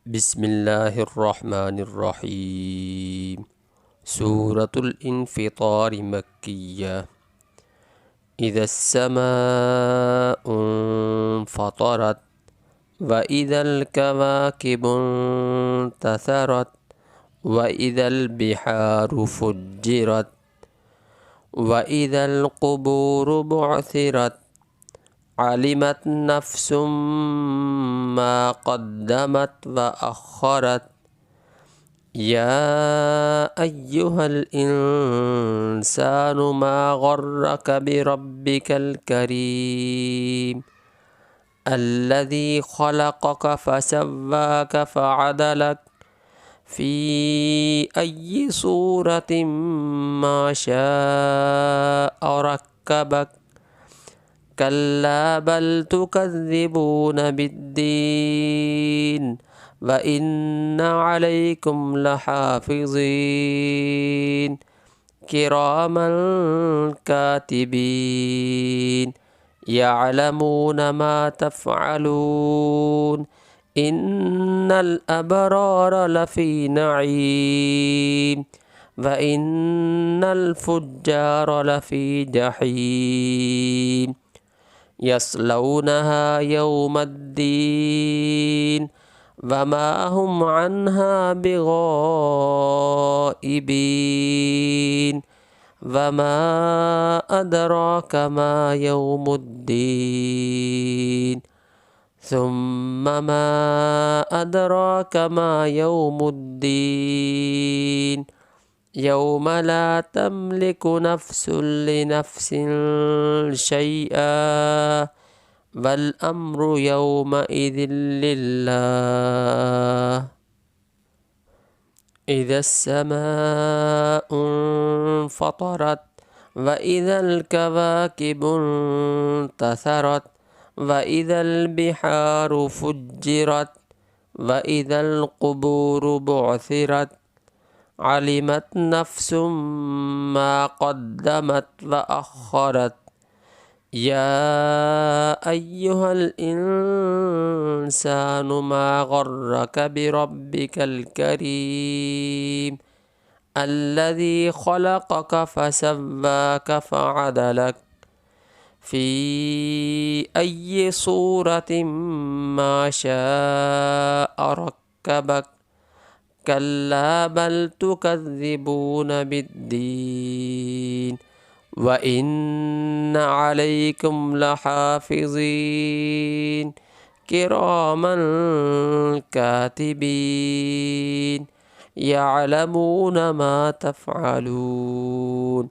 बिस्मिल्लाहिर्रहमानिर्रहीम। सूरतुल इन्फ़ितार मक्किय्या। इज़स्समाउ फ़तरत व इज़ल कवाकिबु इंतसरत व इज़ल बिहारु फ़ुज्जिरत व इज़ल क़ुबूरु बुअसिरत अलिमत नफ़्सुम मा क़द्दमत व अख़रत। या अय्युहल इंसानु मा गर्रक बिरब्बिकल करीम अल्लज़ी ख़लक़क फ़सव्वाक फ़अदलक फ़ी अय्यि सूरतिम मा शाअ रक्कबक। कल्ला बल तुकज़्ज़िबून बिद्दीन व इन्न अलैकुम लहाफ़िज़ीन किरामन कातिबीन यअलमून मा तफ़अलून। इन्नल अबरार लफ़ी नईम व इन्नल फ़ुज्जार लफ़ी जहीम यस्लौनहा यौमद्दीन वमा हुम अन्हा बिग़ाइबीन। वमा अदराक मा यौमुद्दीन सुम्मा मा अदराक मा यौमुद्दीन यौम ला तमलिकु नफ़्सुन लिनफ़्सिन शैआ वल अम्रु यौमइज़िन लिल्लाह। इज़स्समाउ फ़तरत व इज़ल कवाकिबु इंतसरत व इज़ल बिहारु फ़ुज्जिरत व इज़ल क़ुबूरु बुअसिरत अलिमत नफ़्सुम मा क़द्दमत व अख़रत। या अय्युहल इंसानु मा गर्रक बिरब्बिकल करीम अल्लज़ी ख़लक़क फ़सव्वाक फ़अदलक फ़ी अय्यि सूरतिम मा शाअ रक्कबक। कल्ला बल तुकज़्ज़िबून बिद्दीन व इन्न अलैकुम लहाफ़िज़ीन किरामन कातिबीन यअलमून मा तफ़अलून।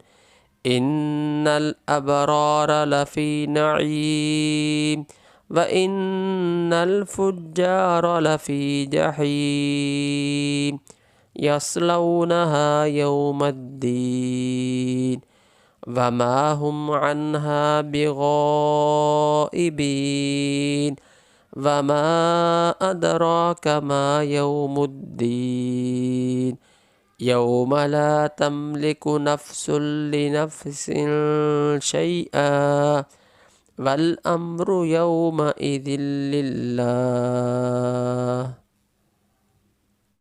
इन्नल अबरार लफ़ी नईम व इन्नल फ़ुज्जार लफ़ी जहीम यस्लौनहा यौमद्दीन वमा हुम अन्हा बिग़ाइबीन। वमा अदराक मा यौमुद्दीन यौम ला तमलिकु नफ़्सुन लिनफ़्सिन शैआ वल अम्रु यौमइज़िन लिल्लाह।